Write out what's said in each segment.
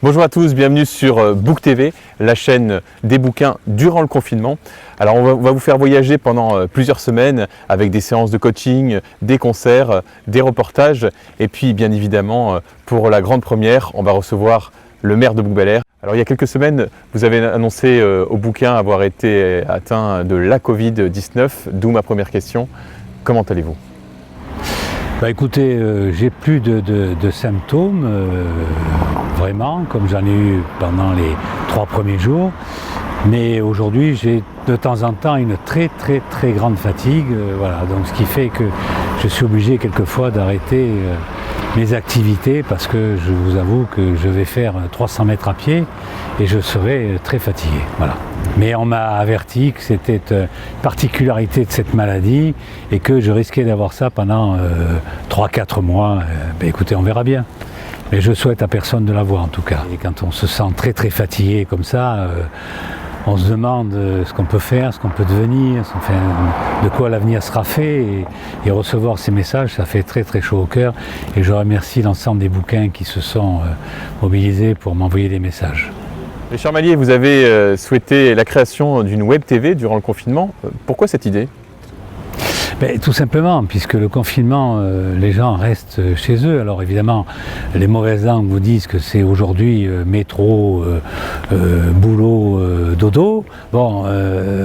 Bonjour à tous, bienvenue sur Book TV, la chaîne des bouquins durant le confinement. Alors on va vous faire voyager pendant plusieurs semaines avec des séances de coaching, des concerts, des reportages et puis bien évidemment pour la grande première, on va recevoir le maire de Bouc-Bel-Air. Alors il y a quelques semaines, vous avez annoncé au bouquin avoir été atteint de la Covid-19, d'où ma première question. Comment allez-vous ? Écoutez, j'ai plus de symptômes, vraiment, comme j'en ai eu pendant les 3 premiers jours. Mais aujourd'hui, j'ai de temps en temps une très grande fatigue. Voilà. Donc, ce qui fait que je suis obligé quelquefois d'arrêter mes activités parce que je vous avoue que je vais faire 300 mètres à pied et je serai très fatigué. Voilà. Mais on m'a averti que c'était une particularité de cette maladie et que je risquais d'avoir ça pendant 3-4 mois. Écoutez, on verra bien. Mais je souhaite à personne de l'avoir en tout cas. Et quand on se sent très fatigué comme ça, on se demande ce qu'on peut faire, ce qu'on peut devenir, de quoi l'avenir sera fait. Et recevoir ces messages, ça fait très chaud au cœur. Et je remercie l'ensemble des bouquins qui se sont mobilisés pour m'envoyer des messages. Richard Mallier, vous avez souhaité la création d'une web TV durant le confinement. Pourquoi cette idée ? Tout simplement, puisque le confinement, les gens restent chez eux. Alors évidemment, les mauvaises langues vous disent que c'est aujourd'hui métro, boulot, dodo. Bon,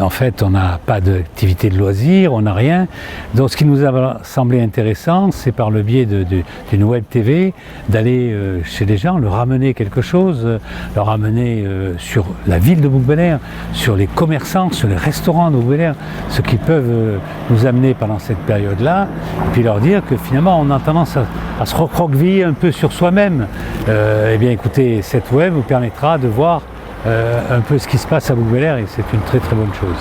en fait, on n'a pas d'activité de loisirs, on n'a rien. Donc ce qui nous a semblé intéressant, c'est par le biais d'une web TV, d'aller chez les gens, leur amener quelque chose, leur amener sur la ville de Bouc-Bel-Air, sur les commerçants, sur les restaurants de Bouc-Bel-Air, ce qui peuvent nous amener pendant cette période-là, et puis leur dire que finalement on a tendance à se recroqueviller un peu sur soi-même. Eh bien écoutez, cette web vous permettra de voir un peu ce qui se passe à Bouc-Bel-Air et c'est une très bonne chose.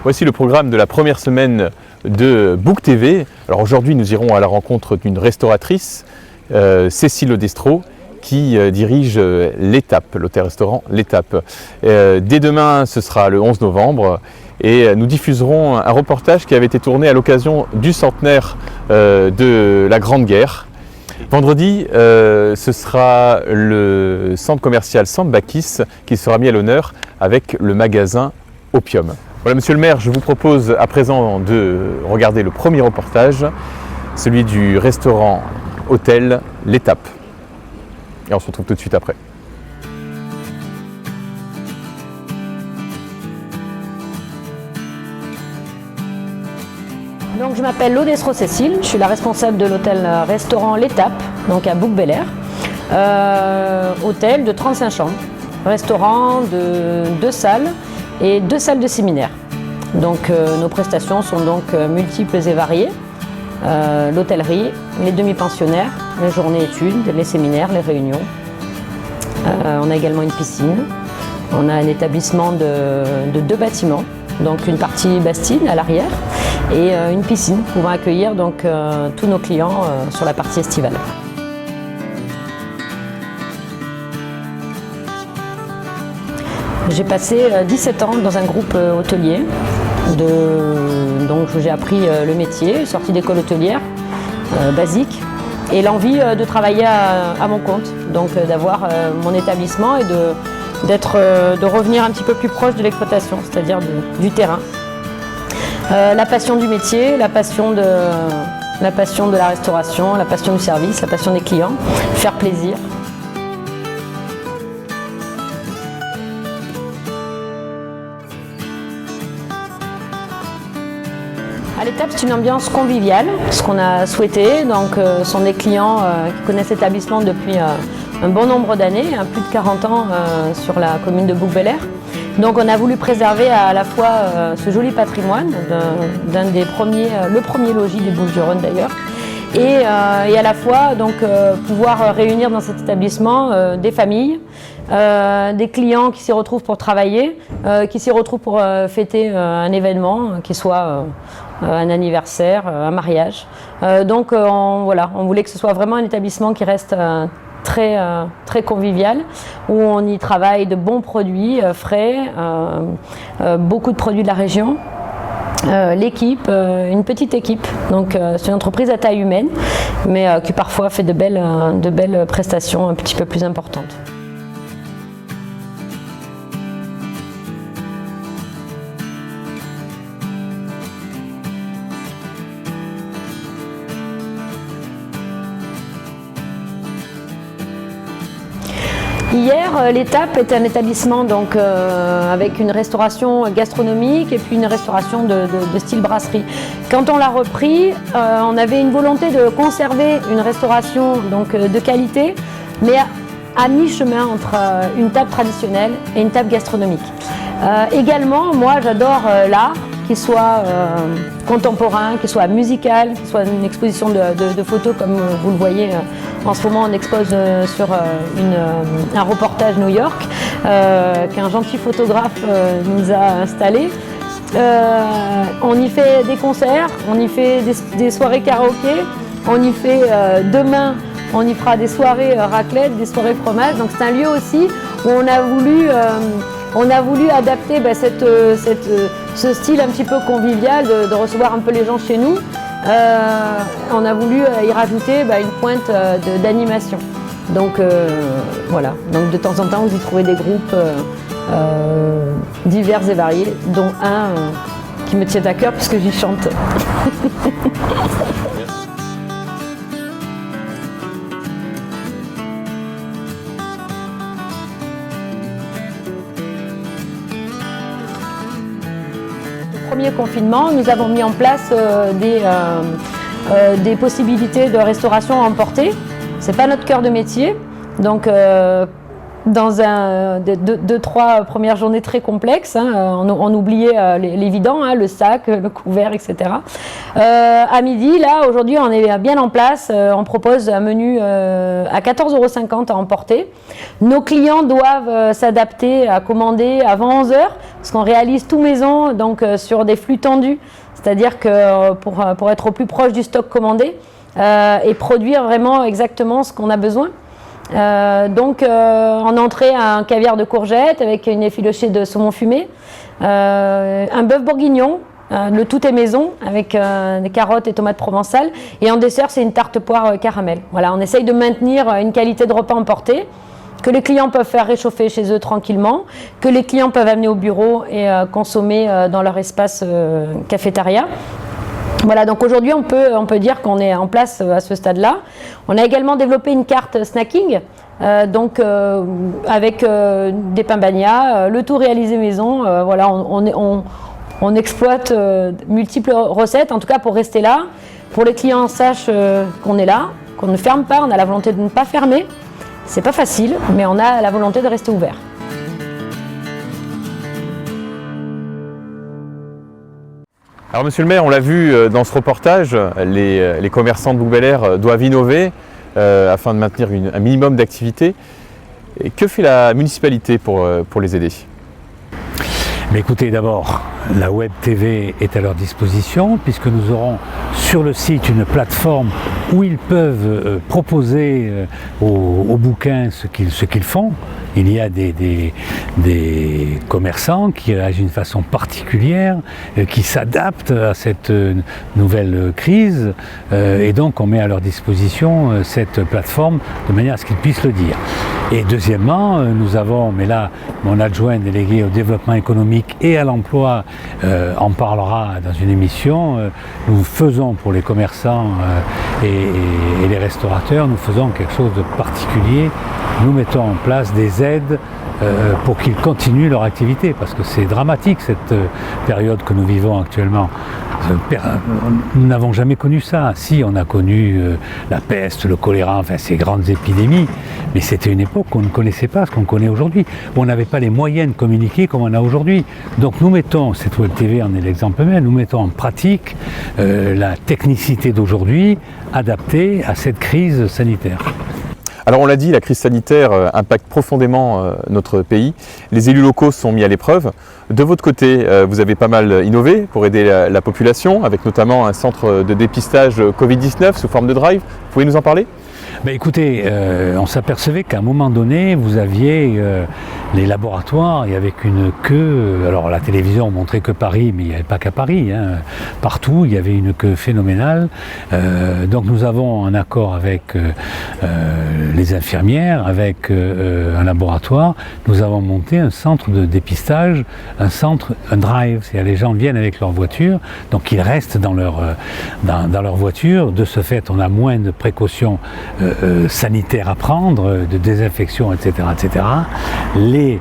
Voici le programme de la première semaine de Book TV. Alors aujourd'hui nous irons à la rencontre d'une restauratrice, Cécile Odestro, qui dirige l'Étape, l'hôtel-restaurant l'Étape. Dès demain, ce sera le 11 novembre, et nous diffuserons un reportage qui avait été tourné à l'occasion du centenaire de la Grande Guerre. Vendredi, ce sera le centre commercial Sambakis qui sera mis à l'honneur avec le magasin Opium. Voilà, monsieur le maire, je vous propose à présent de regarder le premier reportage, celui du restaurant hôtel l'Étape. Et on se retrouve tout de suite après. Donc, je m'appelle Odestro Cécile, je suis la responsable de l'hôtel-restaurant l'Étape, donc à Bouc-Bel-Air. Hôtel de 35 chambres, restaurant de 2 salles et 2 salles de séminaire. Donc nos prestations sont donc multiples et variées. L'hôtellerie, les demi-pensionnaires, les journées études, les séminaires, les réunions. On a également une piscine. On a un établissement de 2 bâtiments, donc une partie Bastide à l'arrière et une piscine pouvant accueillir donc tous nos clients sur la partie estivale. J'ai passé 17 ans dans un groupe hôtelier. Donc j'ai appris le métier, sortie d'école hôtelière basique et l'envie de travailler à mon compte, donc d'avoir mon établissement et de revenir un petit peu plus proche de l'exploitation, c'est-à-dire du terrain. La passion du métier, la passion de la restauration, la passion du service, la passion des clients, faire plaisir. À l'Étape, c'est une ambiance conviviale, ce qu'on a souhaité. Donc, ce sont des clients qui connaissent l'établissement depuis un bon nombre d'années, plus de 40 ans sur la commune de Bouc-Bel-Air. Donc, on a voulu préserver à la fois ce joli patrimoine, le premier logis des Bouches-du-Rhône d'ailleurs, et à la fois donc, pouvoir réunir dans cet établissement des familles, des clients qui s'y retrouvent pour travailler, qui s'y retrouvent pour fêter un événement, qui soit un anniversaire, un mariage. Donc on voulait que ce soit vraiment un établissement qui reste très convivial, où on y travaille de bons produits frais, beaucoup de produits de la région. L'équipe, une petite équipe, donc c'est une entreprise à taille humaine, mais qui parfois fait de belles prestations un petit peu plus importantes. Hier, l'étape est un établissement donc, avec une restauration gastronomique et puis une restauration de style brasserie. Quand on l'a repris, on avait une volonté de conserver une restauration donc, de qualité, mais à mi-chemin entre une table traditionnelle et une table gastronomique. Également, moi j'adore l'art, qu'il soit contemporain, qu'il soit musical, qu'il soit une exposition de photos comme vous le voyez en ce moment on expose sur un reportage New York qu'un gentil photographe nous a installé. On y fait des concerts, on y fait des soirées karaoké, on y fait demain on y fera des soirées raclette, des soirées fromage, donc c'est un lieu aussi où on a voulu adapter ce style un petit peu convivial de recevoir un peu les gens chez nous. On a voulu y rajouter une pointe d'animation. Donc voilà, donc de temps en temps vous y trouvez des groupes divers et variés, dont un qui me tient à cœur puisque j'y chante. Premier confinement, nous avons mis en place des possibilités de restauration à emporter. Ce n'est pas notre cœur de métier, donc dans deux, trois premières journées très complexes, on oubliait l'évident, le sac, le couvert, etc. À midi, là, aujourd'hui, on est bien en place. On propose un menu à 14,50 € à emporter. Nos clients doivent s'adapter à commander avant 11 h, parce qu'on réalise tout maison, donc sur des flux tendus. C'est-à-dire que pour être au plus proche du stock commandé et produire vraiment exactement ce qu'on a besoin. Donc en entrée un caviar de courgettes avec une effilochée de saumon fumé, un bœuf bourguignon, le tout est maison avec des carottes et tomates provençales, et en dessert c'est une tarte poire caramel. Voilà, on essaye de maintenir une qualité de repas emporté que les clients peuvent faire réchauffer chez eux tranquillement, que les clients peuvent amener au bureau et consommer dans leur espace cafétéria. Voilà, donc aujourd'hui on peut dire qu'on est en place à ce stade-là. On a également développé une carte snacking, avec des pains bagnats, le tout réalisé maison. Voilà, on exploite multiples recettes, en tout cas pour rester là. Pour les clients sachent qu'on est là, qu'on ne ferme pas, on a la volonté de ne pas fermer. C'est pas facile, mais on a la volonté de rester ouvert. Alors monsieur le maire, on l'a vu dans ce reportage, les commerçants de Bouc-Bel-Air doivent innover afin de maintenir un minimum d'activité. Et que fait la municipalité pour les aider ? Mais écoutez, d'abord, la Web TV est à leur disposition puisque nous aurons sur le site une plateforme où ils peuvent proposer aux bouquins ce qu'ils font. Il y a des commerçants qui agissent d'une façon particulière, qui s'adaptent à cette nouvelle crise, et donc on met à leur disposition cette plateforme de manière à ce qu'ils puissent le dire. Et deuxièmement, nous avons, mais là mon adjoint délégué au développement économique et à l'emploi en parlera dans une émission, nous faisons pour les commerçants et les restaurateurs, nous faisons quelque chose de particulier. Nous mettons en place des aides pour qu'ils continuent leur activité, parce que c'est dramatique cette période que nous vivons actuellement. Nous n'avons jamais connu ça. Si, on a connu la peste, le choléra, enfin ces grandes épidémies, mais c'était une époque qu'on ne connaissait pas ce qu'on connaît aujourd'hui. On n'avait pas les moyens de communiquer comme on a aujourd'hui. Donc nous mettons, cette Web TV en est l'exemple même, nous mettons en pratique la technicité d'aujourd'hui adaptée à cette crise sanitaire. Alors on l'a dit, la crise sanitaire impacte profondément notre pays. Les élus locaux sont mis à l'épreuve. De votre côté, vous avez pas mal innové pour aider la population, avec notamment un centre de dépistage Covid-19 sous forme de drive. Vous pouvez nous en parler ? Ben écoutez, on s'apercevait qu'à un moment donné, vous aviez les laboratoires et avec une queue, alors la télévision montrait que Paris, mais il n'y avait pas qu'à Paris, partout il y avait une queue phénoménale. Donc nous avons un accord avec les infirmières, avec un laboratoire, nous avons monté un centre de dépistage, un drive, c'est-à-dire les gens viennent avec leur voiture, donc ils restent dans leur voiture. De ce fait, on a moins de précautions sanitaires à prendre, de désinfection, etc., etc., les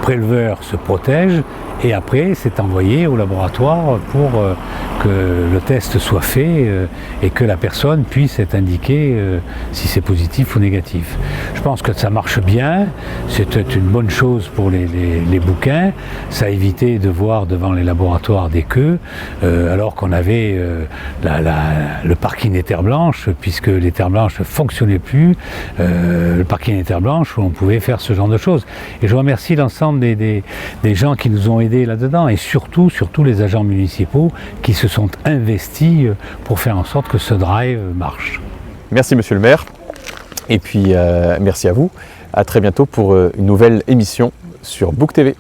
préleveurs se protègent et après c'est envoyé au laboratoire pour que le test soit fait et que la personne puisse être indiquée si c'est positif ou négatif. Je pense que ça marche bien, c'est une bonne chose pour les bouquins, ça a évité de voir devant les laboratoires des queues alors qu'on avait le parking des terres blanches, puisque les terres blanches ne fonctionnaient plus, le parking des terres blanches où on pouvait faire ce genre de choses. Et je remercie l'ensemble des gens qui nous ont aidés là-dedans et surtout les agents municipaux qui se sont investis pour faire en sorte que ce drive marche. Merci monsieur le maire et puis merci à vous. À très bientôt pour une nouvelle émission sur Book TV.